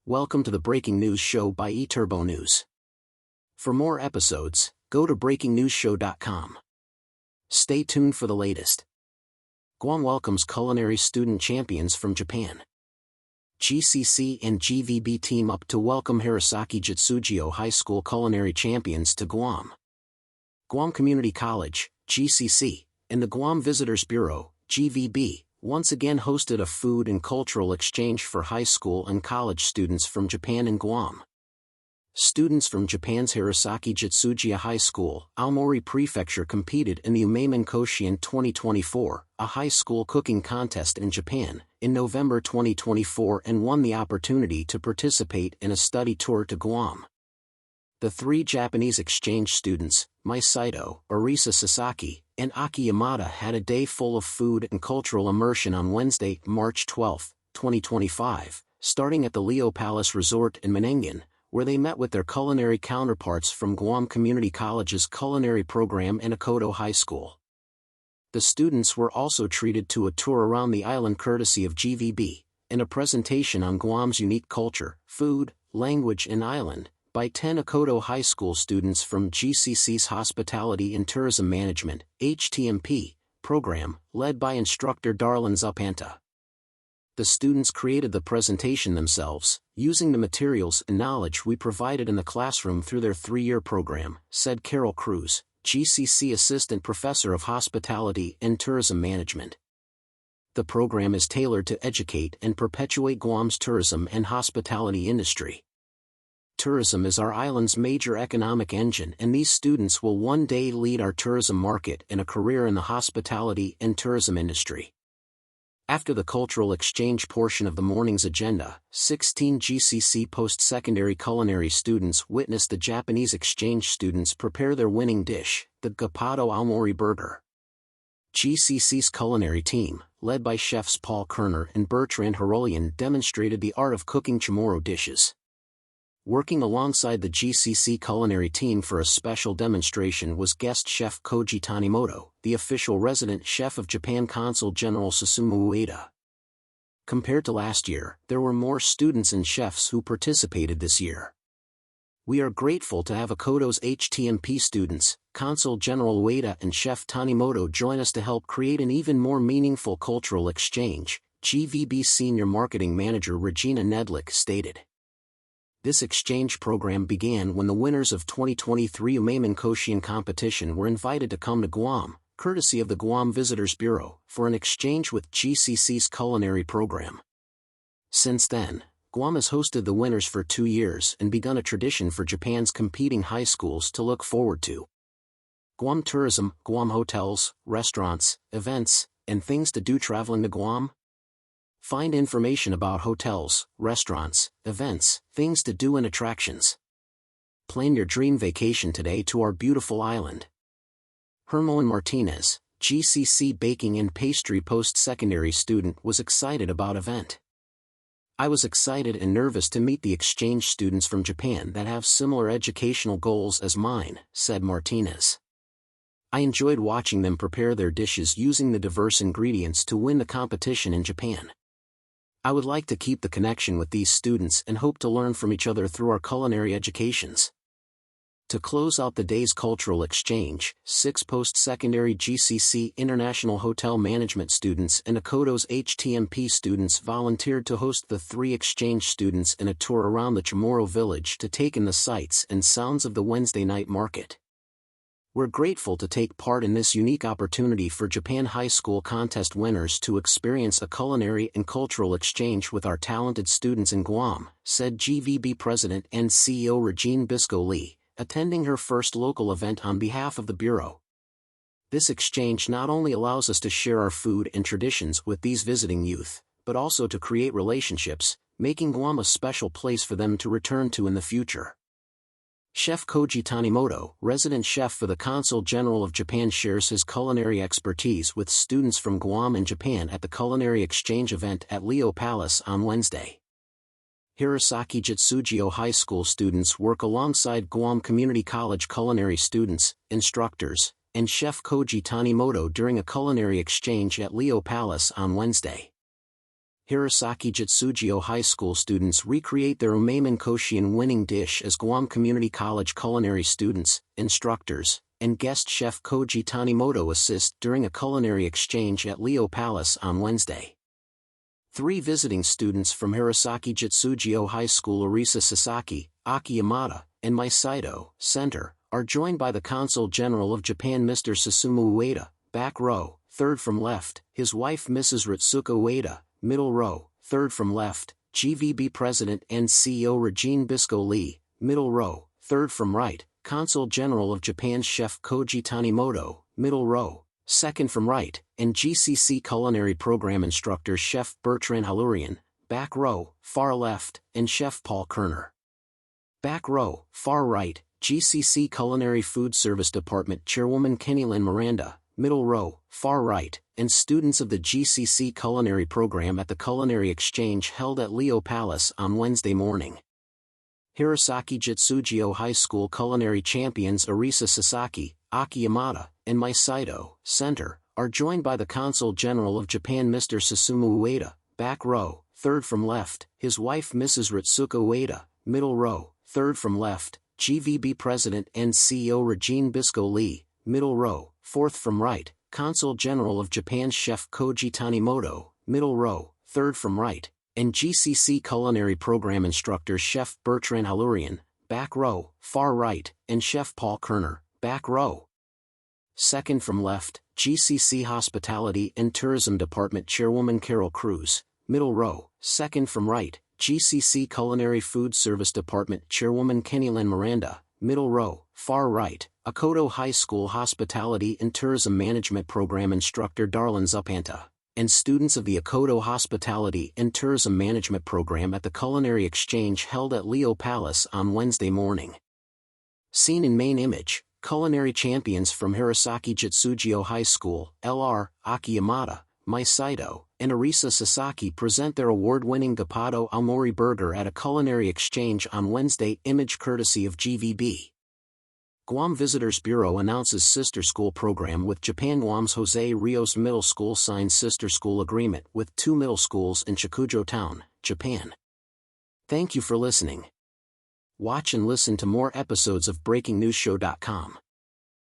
Welcome to the Breaking News Show by eTurbo News. For more episodes, go to breakingnewsshow.com. Stay tuned for the latest. Guam welcomes culinary student champions from Japan. GCC and GVB team up to welcome Hirosaki Jitsugyo High School culinary champions to Guam. Guam Community College, GCC, and the Guam Visitors Bureau, GVB, once again hosted a food and cultural exchange for high school and college students from Japan and Guam. Students from Japan's Hirosaki Jitsugyo High School, Aomori Prefecture competed in the Umeiman Koshien 2024, a high school cooking contest in Japan, in November 2024 and won the opportunity to participate in a study tour to Guam. The three Japanese exchange students, Mai Saito, Arisa Sasaki, and Aki Yamada had a day full of food and cultural immersion on Wednesday, March 12, 2025, starting at the Leo Palace Resort in Manengan, where they met with their culinary counterparts from Guam Community College's culinary program and Akoto High School. The students were also treated to a tour around the island courtesy of GVB, and a presentation on Guam's unique culture, food, language and island, by 10 Akoto High School students from GCC's Hospitality and Tourism Management, HTMP, program, led by instructor Darlin Zapanta. The students created the presentation themselves, using the materials and knowledge we provided in the classroom through their 3-year program, said Carol Cruz, GCC Assistant Professor of Hospitality and Tourism Management. The program is tailored to educate and perpetuate Guam's tourism and hospitality industry. Tourism is our island's major economic engine, and these students will one day lead our tourism market and a career in the hospitality and tourism industry. After the cultural exchange portion of the morning's agenda, 16 GCC post-secondary culinary students witnessed the Japanese exchange students prepare their winning dish, the Gappado Aomori burger. GCC's culinary team, led by chefs Paul Kerner and Bertrand Herolian, demonstrated the art of cooking chamorro dishes. Working alongside the GCC culinary team for a special demonstration was guest chef Koji Tanimoto, the official resident chef of Japan Consul General Susumu Ueda. Compared to last year, there were more students and chefs who participated this year. We are grateful to have Akoto's HTMP students, Consul General Ueda and Chef Tanimoto join us to help create an even more meaningful cultural exchange, GVB Senior Marketing Manager Regina Nedlick stated. This exchange program began when the winners of 2023 Umeiman Koshien competition were invited to come to Guam, courtesy of the Guam Visitors Bureau, for an exchange with GCC's culinary program. Since then, Guam has hosted the winners for 2 years and begun a tradition for Japan's competing high schools to look forward to. Guam Tourism, Guam Hotels, Restaurants, Events, and Things to Do traveling to Guam? Find information about hotels, restaurants, events, things to do and attractions. Plan your dream vacation today to our beautiful island. Hermoine Martinez, GCC Baking and Pastry post-secondary student, was excited about event. I was excited and nervous to meet the exchange students from Japan that have similar educational goals as mine, said Martinez. I enjoyed watching them prepare their dishes using the diverse ingredients to win the competition in Japan. I would like to keep the connection with these students and hope to learn from each other through our culinary educations. To close out the day's cultural exchange, 6 post-secondary GCC International Hotel Management students and Akoto's HTMP students volunteered to host the 3 exchange students in a tour around the Chamorro village to take in the sights and sounds of the Wednesday night market. We're grateful to take part in this unique opportunity for Japan High School contest winners to experience a culinary and cultural exchange with our talented students in Guam, said GVB President and CEO Regine Bisco Lee, attending her first local event on behalf of the Bureau. This exchange not only allows us to share our food and traditions with these visiting youth, but also to create relationships, making Guam a special place for them to return to in the future. Chef Koji Tanimoto, resident chef for the Consul General of Japan, shares his culinary expertise with students from Guam and Japan at the Culinary Exchange event at Leo Palace on Wednesday. Hirosaki Jitsugyo High School students work alongside Guam Community College culinary students, instructors, and Chef Koji Tanimoto during a culinary exchange at Leo Palace on Wednesday. Hirosaki Jitsugyo High School students recreate their umaiman koshian winning dish as Guam Community College culinary students, instructors, and guest chef Koji Tanimoto assist during a culinary exchange at Leo Palace on Wednesday. 3 visiting students from Hirosaki Jitsugyo High School Arisa Sasaki, Aki Yamada, and Maisaido Center, are joined by the Consul General of Japan Mr. Susumu Ueda, back row, 3rd from left, his wife Mrs. Ritsuka Ueda, middle row, 3rd from left, GVB President and CEO Regine Bisco Lee, middle row, 3rd from right, Consul General of Japan's Chef Koji Tanimoto, middle row, 2nd from right, and GCC Culinary Program Instructor Chef Bertrand Halurian, back row, far left, and Chef Paul Kerner. Back row, far right, GCC Culinary Food Service Department Chairwoman Kennylyn Miranda, middle row, far right, and students of the GCC Culinary Program at the Culinary Exchange held at Leo Palace on Wednesday morning. Hirosaki Jitsugyo High School culinary champions Arisa Sasaki, Aki Yamada, and Maisaido Center, are joined by the Consul General of Japan Mr. Susumu Ueda, back row, 3rd from left, his wife Mrs. Ritsuka Ueda, middle row, 3rd from left, GVB President and CEO Regine Bisco Lee, middle row, 4th from right, Consul General of Japan's Chef Koji Tanimoto, middle row, 3rd from right, and GCC Culinary Program Instructor Chef Bertrand Halurian, back row, far right, and Chef Paul Kerner, back row. 2nd from left, GCC Hospitality and Tourism Department Chairwoman Carol Cruz, middle row, 2nd from right, GCC Culinary Food Service Department Chairwoman Kennylyn Miranda, middle row, far right, Akoto High School Hospitality and Tourism Management Program Instructor Darlin Zupanta, and students of the Akoto Hospitality and Tourism Management Program at the Culinary Exchange held at Leo Palace on Wednesday morning. Seen in main image, culinary champions from Hirosaki Jitsugyo High School, LR, Aki Yamada, Maisaido, and Arisa Sasaki present their award-winning Gappado Aomori burger at a culinary exchange on Wednesday, image courtesy of GVB. Guam Visitors Bureau announces sister school program with Japan. Guam's Jose Rios Middle School signs sister school agreement with 2 middle schools in Chikujo Town, Japan. Thank you for listening. Watch and listen to more episodes of BreakingNewsShow.com.